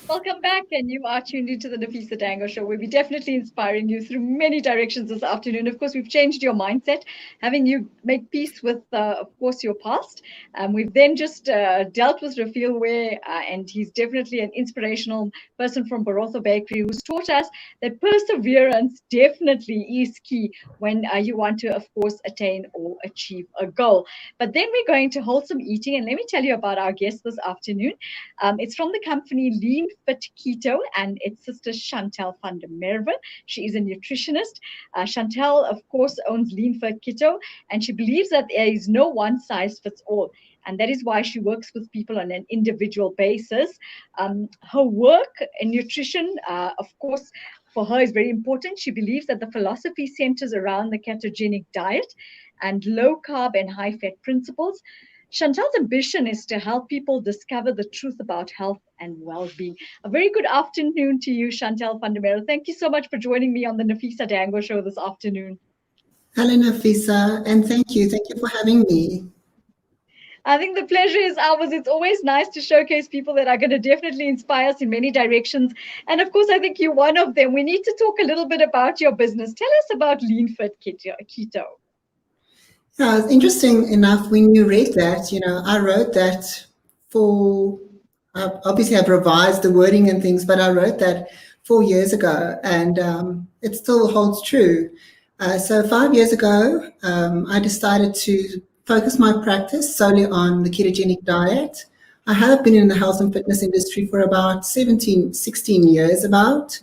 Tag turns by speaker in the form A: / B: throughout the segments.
A: Welcome back, and you are tuned into the Nafeesa Dangor Show. We'll be definitely inspiring you through many directions this afternoon. Of course, we've changed your mindset, having you make peace with, of course, your past. We've then just dealt with Rafiel Ware, and he's definitely an inspirational person from Barotho Bakery who's taught us that perseverance definitely is key when you want to, of course, attain or achieve a goal. But then we're going to wholesome eating, and let me tell you about our guest this afternoon. It's from the company Lean Fit Keto, and it's sister Chantal Van Der Merwe. She is a nutritionist. Chantal, of course, owns Lean Fit Keto, and she believes that there is no one size fits all. And that is why she works with people on an individual basis. Her work in nutrition, of course, for her is very important. She believes that the philosophy centers around the ketogenic diet and low carb and high fat principles. Chantal's ambition is to help people discover the truth about health and well-being. A very good afternoon to you, Chantal Van Der Merwe. Thank you so much for joining me on the Nafeesa Dangor Show this afternoon.
B: Hello, Nafeesa, and thank you. Thank you for having me.
A: I think the pleasure is ours. It's always nice to showcase people that are going to definitely inspire us in many directions. And of course, I think you're one of them. We need to talk a little bit about your business. Tell us about Lean Fit Keto.
B: Yeah, it's interesting enough when you read that, I wrote that obviously I've revised the wording and things, but I wrote that 4 years ago, and it still holds true. So 5 years ago, I decided to focus my practice solely on the ketogenic diet. I have been in the health and fitness industry for about 16 years about.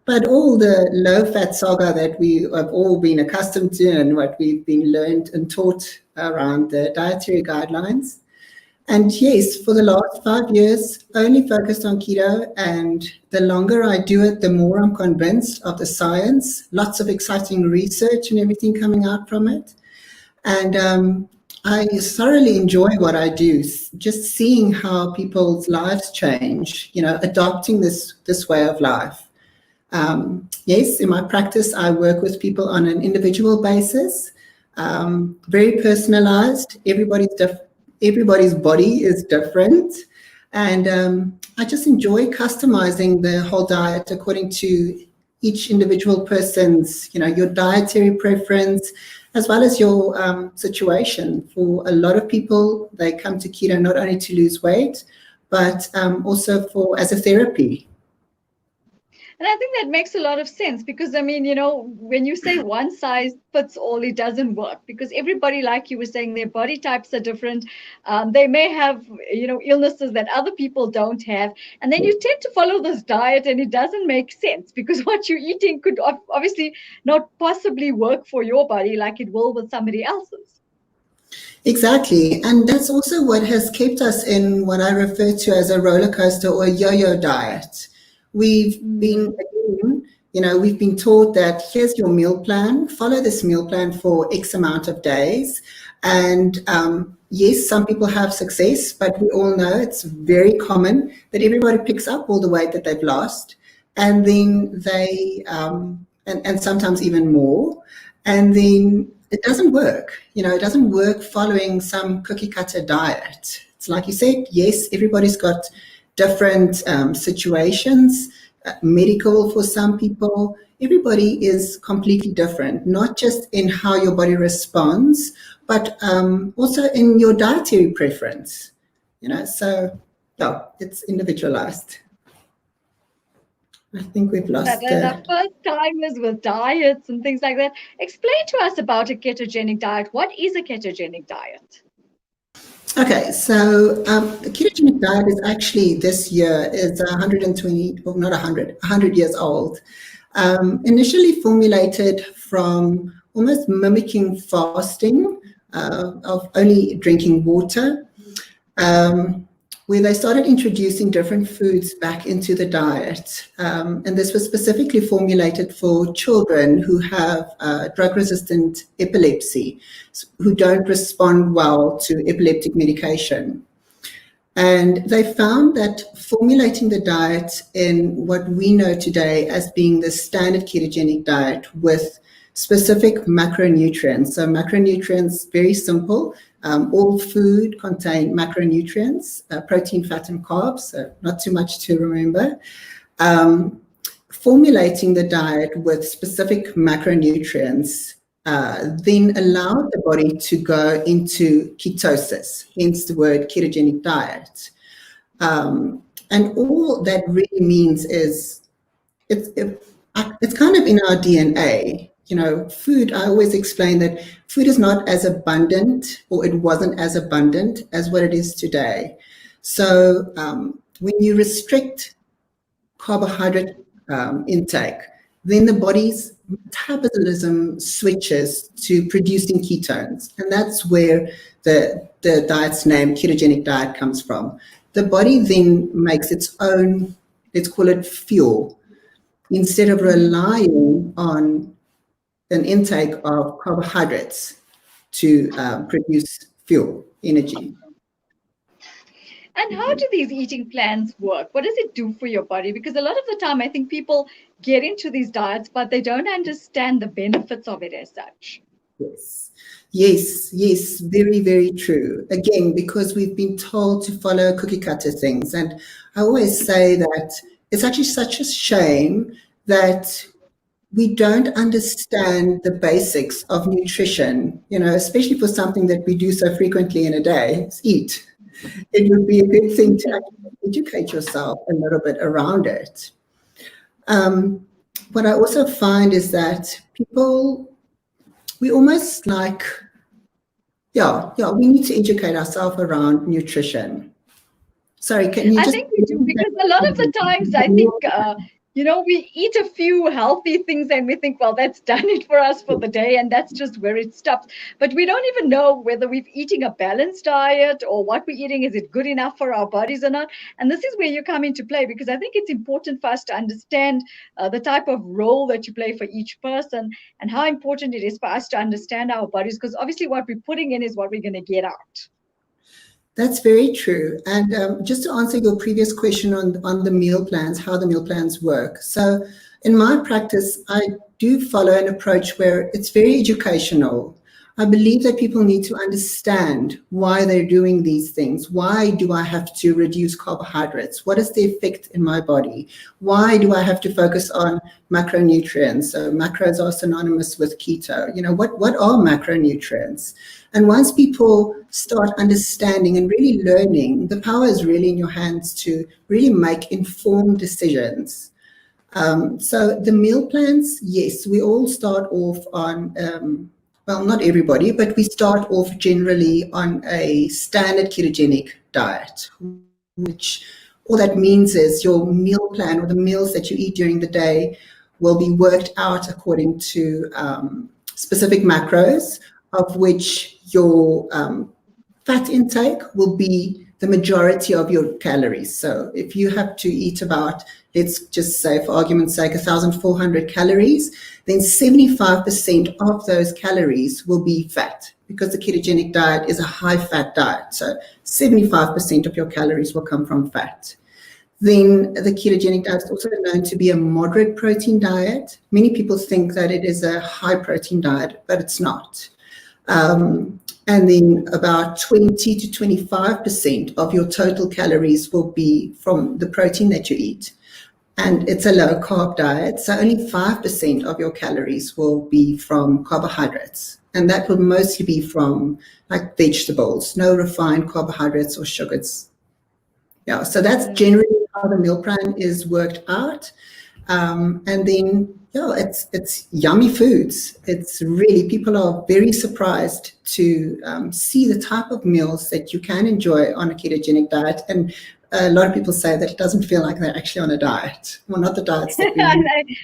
B: But all the low-fat saga that we have all been accustomed to and what we've been learned and taught around the dietary guidelines. And yes, for the last 5 years, only focused on keto. And the longer I do it, the more I'm convinced of the science, lots of exciting research and everything coming out from it. And I thoroughly enjoy what I do, just seeing how people's lives change, adopting this way of life. Yes, in my practice, I work with people on an individual basis, very personalized. Everybody's body is different. And I just enjoy customizing the whole diet according to each individual person's, your dietary preference, as well as your situation. For a lot of people, they come to keto not only to lose weight, but also as a therapy.
A: And I think that makes a lot of sense because, I mean, when you say one size fits all, it doesn't work because everybody, like you were saying, their body types are different. They may have, illnesses that other people don't have. And then you tend to follow this diet and it doesn't make sense because what you're eating could obviously not possibly work for your body like it will with somebody else's.
B: Exactly. And that's also what has kept us in what I refer to as a roller coaster or a yo-yo diet. We've been taught that here's your meal plan, follow this meal plan for X amount of days. And yes, some people have success, but we all know it's very common that everybody picks up all the weight that they've lost. And then and sometimes even more. And then it doesn't work. It doesn't work following some cookie cutter diet. It's like you said, yes, everybody's got different situations, medical for some people. Everybody is completely different, not just in how your body responds, but also in your dietary preference. So yeah, it's individualized. I think we've lost
A: the first timers with diets and things like that. Explain to us about a ketogenic diet. What is a ketogenic diet?
B: Okay, so the ketogenic diet is actually this year is 100 years old. Initially formulated from almost mimicking fasting of only drinking water, where they started introducing different foods back into the diet. And this was specifically formulated for children who have drug-resistant epilepsy, who don't respond well to epileptic medication. And they found that formulating the diet in what we know today as being the standard ketogenic diet with specific macronutrients. So macronutrients, very simple, All food contain macronutrients, protein, fat, and carbs, so not too much to remember. Formulating the diet with specific macronutrients then allowed the body to go into ketosis, hence the word ketogenic diet. And all that really means is it's kind of in our DNA. You know, food, I always explain that food is not as abundant, or it wasn't as abundant as what it is today. So when you restrict carbohydrate intake, then the body's metabolism switches to producing ketones. And that's where the diet's name, ketogenic diet, comes from. The body then makes its own, let's call it fuel, instead of relying on an intake of carbohydrates to produce fuel, energy.
A: And how do these eating plans work? What does it do for your body? Because a lot of the time, I think people get into these diets, but they don't understand the benefits of it as such.
B: Yes, very, very true. Again, because we've been told to follow cookie cutter things. And I always say that it's actually such a shame that we don't understand the basics of nutrition, you know, especially for something that we do so frequently in a day, is eat. It would be a good thing to educate yourself a little bit around it. What I also find is that people, we almost like, we need to educate ourselves around nutrition. Sorry, can you
A: I think we do, because a lot of the times I think, we eat a few healthy things and we think, well, that's done it for us for the day, and that's just where it stops. But we don't even know whether we're eating a balanced diet or what we're eating. Is it good enough for our bodies or not? And this is where you come into play, because I think it's important for us to understand the type of role that you play for each person, and how important it is for us to understand our bodies, because obviously what we're putting in is what we're going to get out.
B: That's very true. And just to answer your previous question on the meal plans, how the meal plans work. So in my practice, I do follow an approach where it's very educational. I believe that people need to understand why they're doing these things. Why do I have to reduce carbohydrates? What is the effect in my body? Why do I have to focus on macronutrients? So macros are synonymous with keto. You know, what are macronutrients? And once people start understanding and really learning, the power is really in your hands to really make informed decisions. So the meal plans, yes, we all start off on, well, not everybody, but we start off generally on a standard ketogenic diet, which all that means is your meal plan, or the meals that you eat during the day, will be worked out according to specific macros, of which your fat intake will be the majority of your calories. So if you have to eat about, let's just say for argument's sake, 1,400 calories, then 75% of those calories will be fat, because the ketogenic diet is a high fat diet. So 75% of your calories will come from fat. Then the ketogenic diet is also known to be a moderate protein diet. Many people think that it is a high protein diet, but it's not. And then about 20 to 25% of your total calories will be from the protein that you eat. And it's a low carb diet, so only 5% of your calories will be from carbohydrates. And that will mostly be from like vegetables, no refined carbohydrates or sugars. Yeah, so that's generally how the meal plan is worked out. And then, it's yummy foods. It's really, people are very surprised to see the type of meals that you can enjoy on a ketogenic diet. And a lot of people say that it doesn't feel like they're actually on a diet. Well, not the diets that we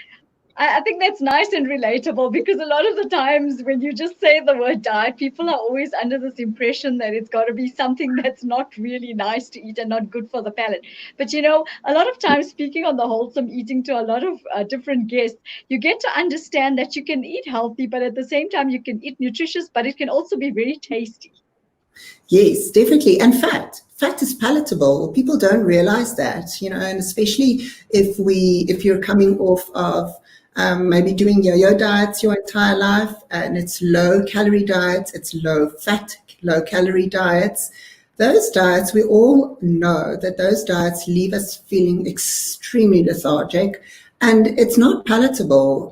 A: I think that's nice and relatable, because a lot of the times when you just say the word diet, people are always under this impression that it's got to be something that's not really nice to eat and not good for the palate. But, a lot of times, speaking on the wholesome eating to a lot of different guests, you get to understand that you can eat healthy, but at the same time, you can eat nutritious, but it can also be very tasty.
B: Yes, definitely. And fat is palatable. People don't realize that, and especially if you're coming off of maybe doing yo-yo diets your entire life, and it's low-calorie diets, it's low-fat, low-calorie diets. Those diets, we all know that those diets leave us feeling extremely lethargic, and it's not palatable.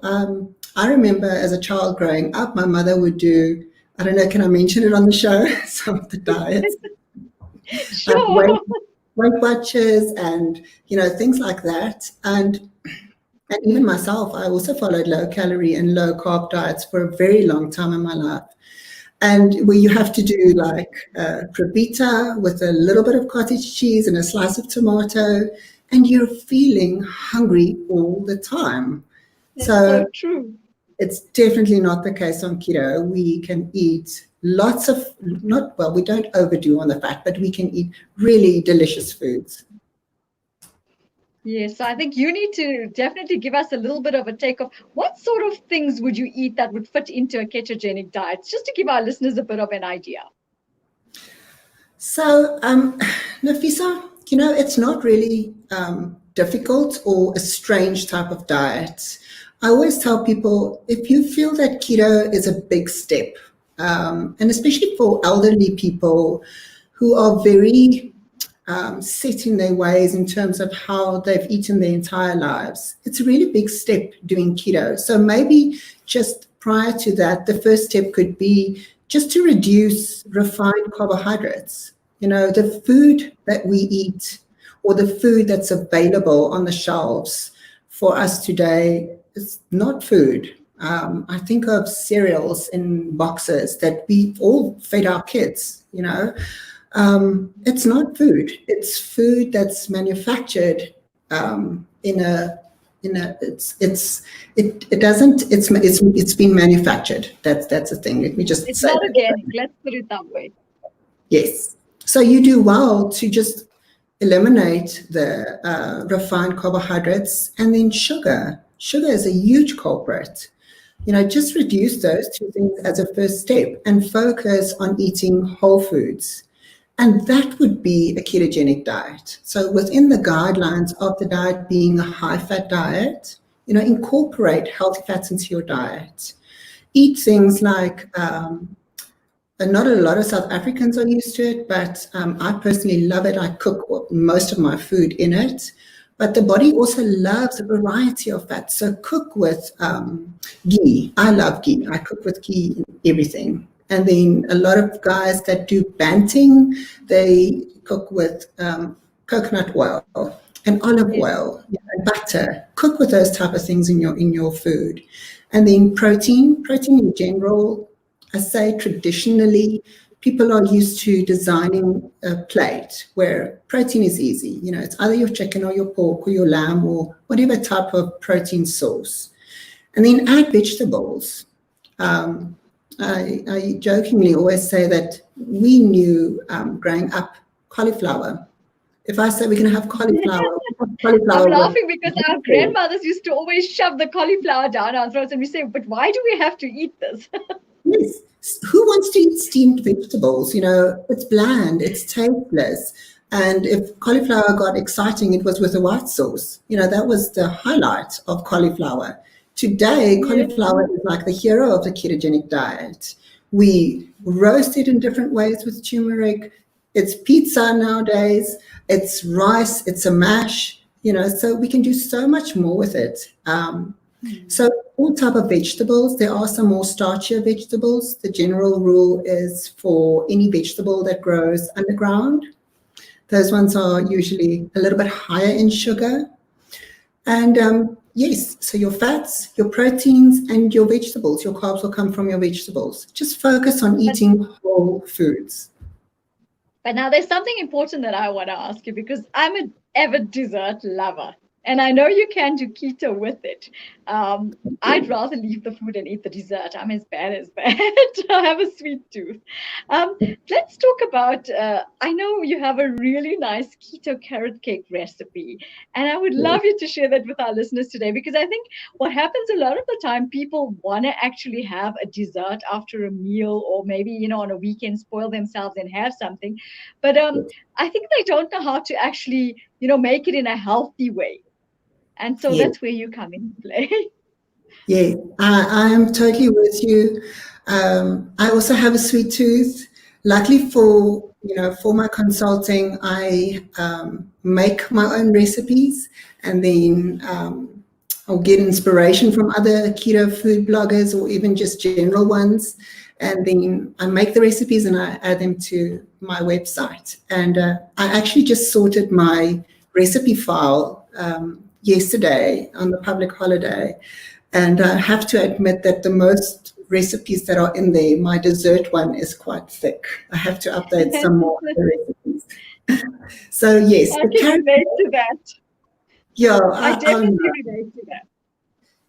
B: I remember as a child growing up, my mother would do, I don't know, can I mention it on the show? Some of the diets.
A: Sure.
B: Weight Watchers and, things like that. And even myself, I also followed low calorie and low carb diets for a very long time in my life. And where you have to do like crepita with a little bit of cottage cheese and a slice of tomato, and you're feeling hungry all the time.
A: That's so true.
B: It's definitely not the case on keto. We can eat lots of, we don't overdo on the fat, but we can eat really delicious foods.
A: Yes, so I think you need to definitely give us a little bit of a take of what sort of things would you eat that would fit into a ketogenic diet, just to give our listeners a bit of an idea.
B: So, Nafeesa, it's not really difficult or a strange type of diet. I always tell people, if you feel that keto is a big step, and especially for elderly people who are very set in their ways in terms of how they've eaten their entire lives, it's a really big step doing keto. So maybe just prior to that, the first step could be just to reduce refined carbohydrates. The food that we eat or the food that's available on the shelves for us today is not food. I think of cereals in boxes that we all fed our kids, it's not food. It's food that's manufactured it's been manufactured. That's the thing. Let me just
A: it's
B: say
A: not organic. Let's put it that way.
B: Yes. So you do well to just eliminate the refined carbohydrates, and then sugar. Sugar is a huge culprit. Just reduce those two things as a first step and focus on eating whole foods. And that would be a ketogenic diet. So within the guidelines of the diet being a high-fat diet, incorporate healthy fats into your diet. Eat things like, not a lot of South Africans are used to it, but I personally love it. I cook most of my food in it. But the body also loves a variety of fats. So cook with ghee. I love ghee. I cook with ghee in everything. And then a lot of guys that do banting, they cook with coconut oil and olive oil and butter. Cook with those type of things in your food. And then protein in general, I say traditionally, people are used to designing a plate where protein is easy. It's either your chicken or your pork or your lamb or whatever type of protein source. And then add vegetables. I jokingly always say that we knew growing up cauliflower. If I say we're going to have cauliflower,
A: I'm laughing because our grandmothers used to always shove the cauliflower down our throats, and we say, but why do we have to eat this?
B: Yes. Who wants to eat steamed vegetables? It's bland, it's tasteless. And if cauliflower got exciting, it was with a white sauce. That was the highlight of cauliflower. Today, cauliflower is like the hero of the ketogenic diet. We roast it in different ways with turmeric. It's pizza nowadays. It's rice. It's a mash. So we can do so much more with it. So all type of vegetables. There are some more starchier vegetables. The general rule is for any vegetable that grows underground. Those ones are usually a little bit higher in sugar. And yes, so your fats, your proteins, and your vegetables, your carbs will come from your vegetables. Just focus on eating whole foods.
A: But now there's something important that I want to ask you, because I'm an avid dessert lover. And I know you can do keto with it. I'd rather leave the food and eat the dessert. I'm as bad as bad. I have a sweet tooth. Let's talk about, I know you have a really nice keto carrot cake recipe. And I would love you to share that with our listeners today, because I think what happens a lot of the time, people want to actually have a dessert after a meal, or maybe, on a weekend, spoil themselves and have something. But I think they don't know how to actually, make it in a healthy way. And so that's where you come into play.
B: Yeah, I am totally with you. I also have a sweet tooth. Luckily for my consulting, I make my own recipes, and then I'll get inspiration from other keto food bloggers or even just general ones. And then I make the recipes and I add them to my website. And I actually just sorted my recipe file yesterday on the public holiday. And I have to admit that the most recipes that are in there, my dessert one is quite thick. I have to update some more of the recipes. So yes,
A: I
B: the
A: can
B: carrot,
A: relate to that.
B: yeah,
A: I
B: I know.
A: definitely relate to that.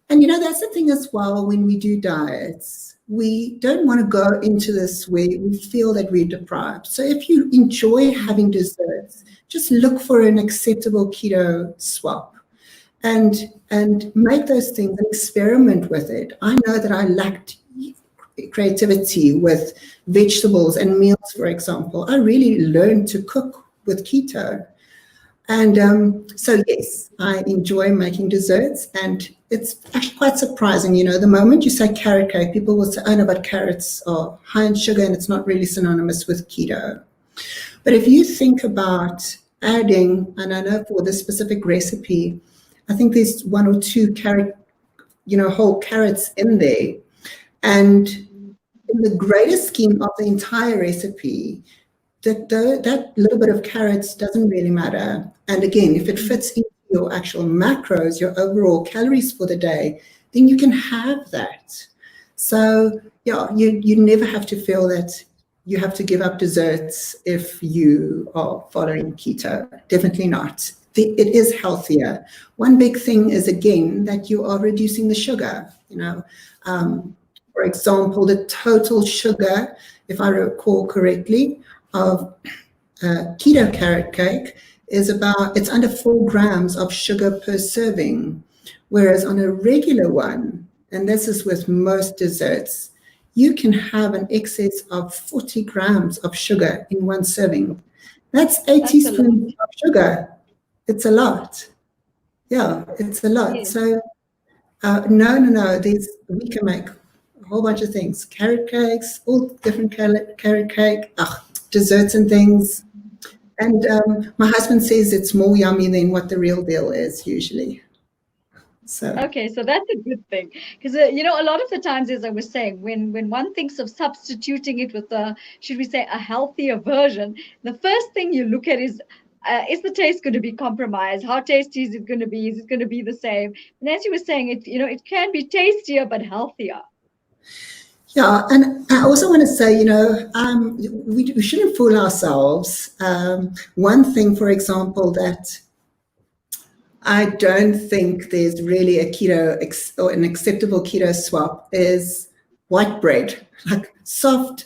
B: And that's the thing as well when we do diets. We don't want to go into this where we feel that we're deprived. So if you enjoy having desserts, just look for an acceptable keto swap and make those things and experiment with it. I know that I lacked creativity with vegetables and meals, for example. I really learned to cook with keto. And so, yes, I enjoy making desserts. And it's actually quite surprising. The moment you say carrot cake, people will say, oh, no, but carrots are high in sugar and it's not really synonymous with keto. But if you think about adding, and I know for this specific recipe, I think there's one or two whole carrots in there. And in the greater scheme of the entire recipe, that little bit of carrots doesn't really matter. And again, if it fits into your actual macros, your overall calories for the day, then you can have that. So yeah, you never have to feel that you have to give up desserts if you are following keto. Definitely not. It is healthier. One big thing is, again, that you are reducing the sugar. For example, the total sugar, if I recall correctly, of keto carrot cake it's under 4 grams of sugar per serving, whereas on a regular one, and this is with most desserts, you can have an excess of 40 grams of sugar in one serving. That's 8
A: That's a lot.
B: teaspoons of sugar. It's a lot. Yeah, it's a lot.
A: Yes.
B: So no. We can make a whole bunch of things: carrot cakes, all different carrot cake, desserts and things. And my husband says it's more yummy than what the real deal is usually. So
A: Okay, so that's a good thing because a lot of the times, as I was saying, when one thinks of substituting it with a, should we say, a healthier version, the first thing you look at is the taste going to be compromised? How tasty is it going to be? Is it going to be the same? And as you were saying, it can be tastier but healthier.
B: yeah, and I also want to say, we shouldn't fool ourselves. One thing, for example, that I don't think there's really a or an acceptable keto swap is white bread, like soft,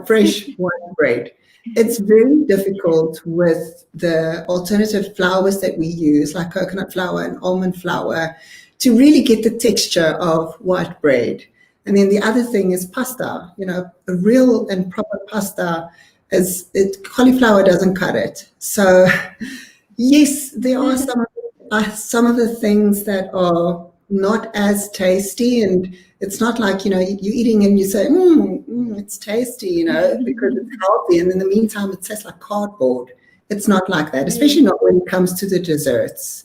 B: fresh white bread. It's very difficult with the alternative flours that we use, like coconut flour and almond flour, to really get the texture of white bread. And then the other thing is pasta. A real and proper pasta cauliflower doesn't cut it. So yes, there are some of the things that are not as tasty, and it's not like you're eating and you say it's tasty because it's healthy, and in the meantime it tastes like cardboard. It's not like that, especially not when it comes to the desserts.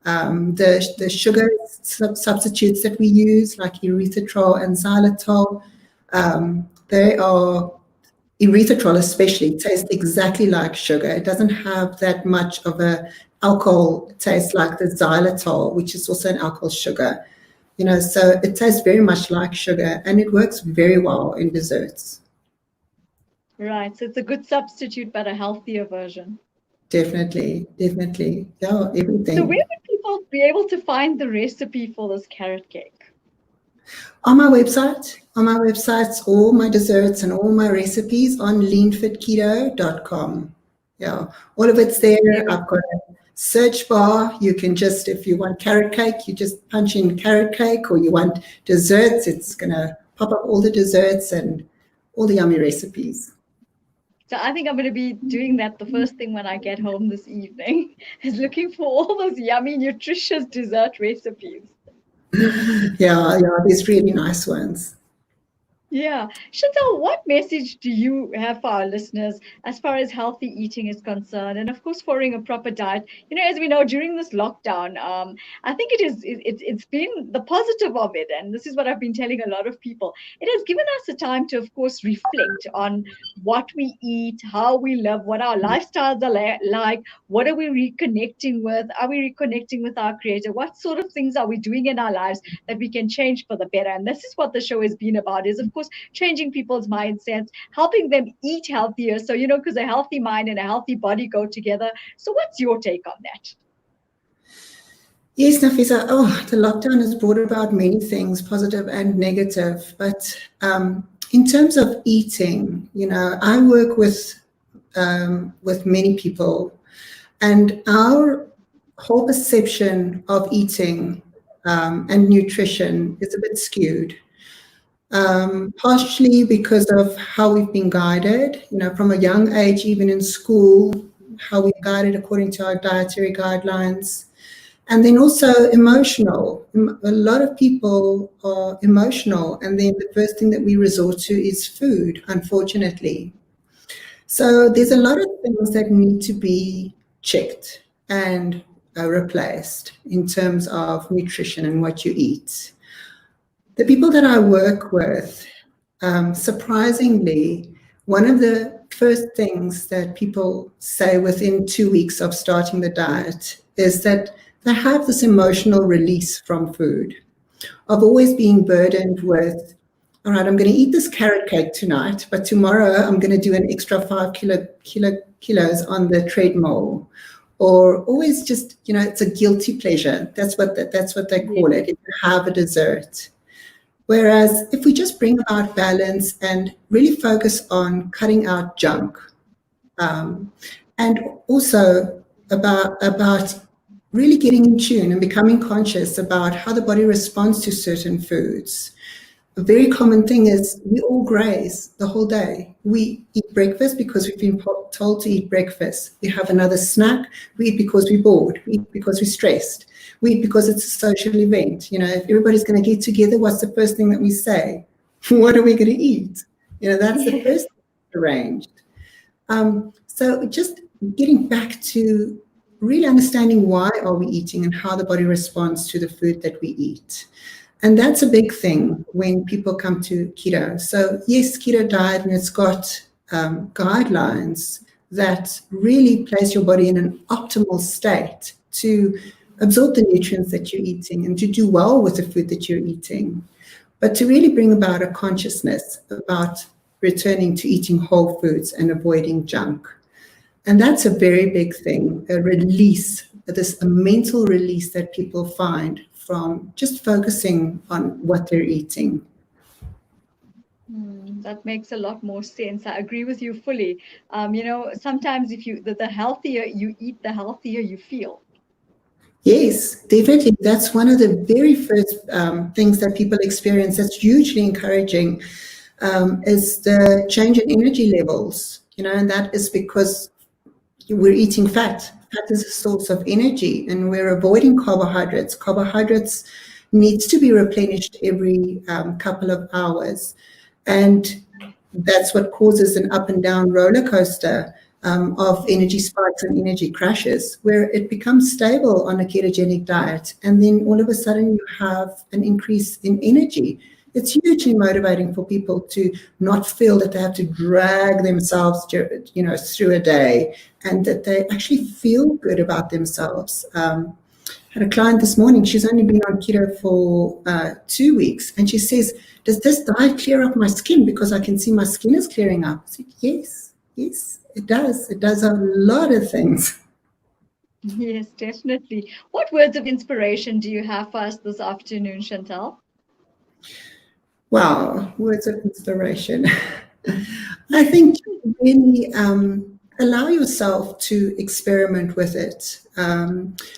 B: The sugar substitutes that we use, like erythritol and xylitol, they are erythritol especially tastes exactly like sugar. It doesn't have that much of a alcohol taste like the xylitol, which is also an alcohol sugar. So it tastes very much like sugar, and it works very well in desserts.
A: Right. So it's a good substitute, but a healthier version.
B: Definitely. Yeah,
A: So where
B: everything.
A: would people be able to find the recipe for this carrot cake?
B: On my website, all my desserts and all my recipes on leanfitketo.com. Yeah, all of it's there. I've got a search bar. You can just, if you want carrot cake, you just punch in carrot cake, or you want desserts, it's going to pop up all the desserts and all the yummy recipes.
A: So I think I'm going to be doing that the first thing when I get home this evening, is looking for all those yummy, nutritious dessert recipes.
B: Yeah, there's really nice ones.
A: Yeah. Chantal, what message do you have for our listeners as far as healthy eating is concerned? And of course, following a proper diet. As we know, during this lockdown, I think it's been the positive of it. And this is what I've been telling a lot of people. It has given us a time to, of course, reflect on what we eat, how we live, what our lifestyles are like, what are we reconnecting with? Are we reconnecting with our creator? What sort of things are we doing in our lives that we can change for the better? And this is what the show has been about, is of course changing people's mindsets, helping them eat healthier. So, because a healthy mind and a healthy body go together. So what's your take on that?
B: Yes, Nafeesa. Oh, the lockdown has brought about many things, positive and negative. But in terms of eating, I work with many people, and our whole perception of eating and nutrition is a bit skewed. Partially because of how we've been guided, from a young age, even in school, how we're guided according to our dietary guidelines. And then also emotional. A lot of people are emotional, and then the first thing that we resort to is food, unfortunately. So there's a lot of things that need to be checked and replaced in terms of nutrition and what you eat. The people that I work with, surprisingly, one of the first things that people say within 2 weeks of starting the diet is that they have this emotional release from food, of always being burdened with, all right, I'm going to eat this carrot cake tonight, but tomorrow I'm going to do an extra 5 kilos on the treadmill. Or always just, it's a guilty pleasure. That's what they call it. If you have a dessert. Whereas if we just bring about balance and really focus on cutting out junk, and also about really getting in tune and becoming conscious about how the body responds to certain foods. A very common thing is we all graze the whole day. We eat breakfast because we've been told to eat breakfast. We have another snack. We eat because we're bored. We eat because we're stressed. We eat because it's a social event. If everybody's going to get together, what's the first thing that we say? What are we going to eat? That's the first thing arranged. So just getting back to really understanding why are we eating and how the body responds to the food that we eat. And that's a big thing when people come to keto. So yes, keto diet, and it's got guidelines that really place your body in an optimal state to absorb the nutrients that you're eating and to do well with the food that you're eating. But to really bring about a consciousness about returning to eating whole foods and avoiding junk. And that's a very big thing, a release, a mental release that people find from just focusing on what they're eating.
A: That makes a lot more sense. I agree with you fully. Sometimes if the healthier you eat, the healthier you feel.
B: Yes, definitely. That's one of the very first things that people experience that's hugely encouraging, is the change in energy levels, and that is because we're eating fat. Fat is a source of energy, and we're avoiding carbohydrates. Carbohydrates needs to be replenished every couple of hours, and that's what causes an up and down roller coaster of energy spikes and energy crashes, where it becomes stable on a ketogenic diet, and then all of a sudden you have an increase in energy. It's hugely motivating for people to not feel that they have to drag themselves, through a day, and that they actually feel good about themselves. Had a client this morning, she's only been on keto for 2 weeks, and she says, does this diet clear up my skin? Because I can see my skin is clearing up. I said, yes, it does. It does a lot of things.
A: Yes, definitely. What words of inspiration do you have for us this afternoon, Chantal?
B: Wow, words of inspiration. I think really allow yourself to experiment with it.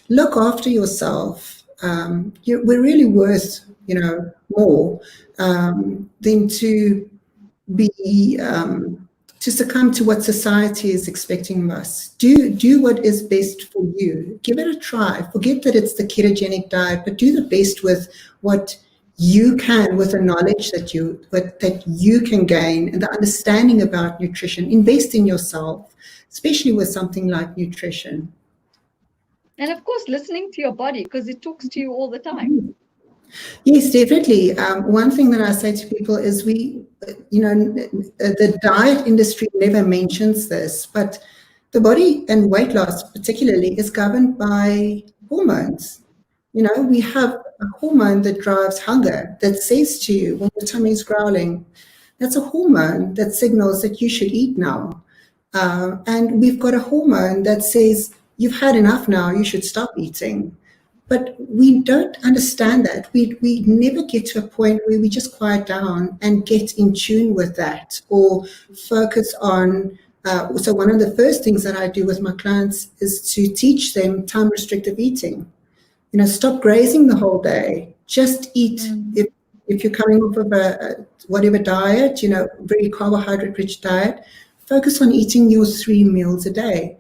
B: Look after yourself. We're really worth, more than to be to succumb to what society is expecting of us. Do what is best for you. Give it a try. Forget that it's the ketogenic diet, but do the best with what you can, with the knowledge that you can gain and the understanding about nutrition. Invest in yourself, especially with something like nutrition.
A: And of course, listening to your body, because it talks to you all the time.
B: Yes, definitely. One thing that I say to people is the diet industry never mentions this, but the body and weight loss particularly is governed by hormones. We have a hormone that drives hunger, that says to you when your tummy is growling. That's a hormone that signals that you should eat now. And we've got a hormone that says you've had enough now, you should stop eating. But we don't understand that. We never get to a point where we just quiet down and get in tune with that, or focus on. So one of the first things that I do with my clients is to teach them time restrictive eating. Stop grazing the whole day. Just eat. If you're coming off of a whatever diet, very carbohydrate rich diet, focus on eating your 3 meals a day.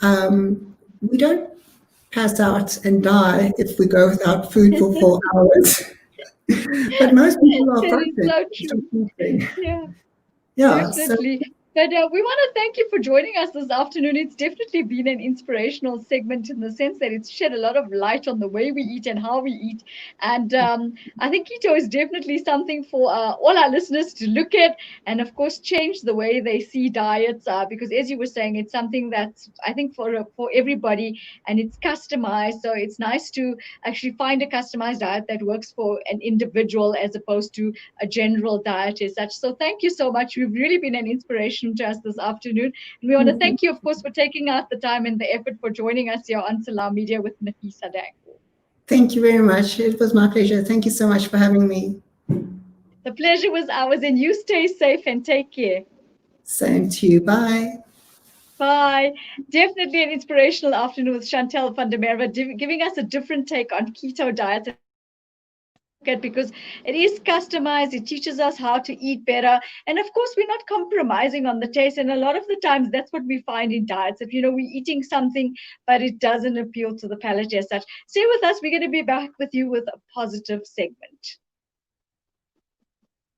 B: We don't pass out and die if we go without food for 4 hours. But most people are
A: That is so true.
B: Yeah.
A: Definitely. But we want to thank you for joining us this afternoon. It's definitely been an inspirational segment in the sense that it's shed a lot of light on the way we eat and how we eat. And I think keto is definitely something for all our listeners to look at and, of course, change the way they see diets. Because as you were saying, it's something that's, I think, for everybody, and it's customized. So it's nice to actually find a customized diet that works for an individual as opposed to a general diet as such. So thank you so much. You've really been an inspiration to us this afternoon. And we want to thank you, of course, for taking out the time and the effort for joining us here on Salam Media with Nafeesa Dangor.
B: Thank you very much. It was my pleasure. Thank you so much for having me.
A: The pleasure was ours, and you stay safe and take care.
B: Same to you. Bye.
A: Bye. Definitely an inspirational afternoon with Chantal Van Der Merwe, giving us a different take on keto diet. Because it is customized, it teaches us how to eat better, and of course we're not compromising on the taste. And a lot of the times that's what we find in diets, if we're eating something but it doesn't appeal to the palate as such. Stay with us, we're going to be back with you with a positive segment.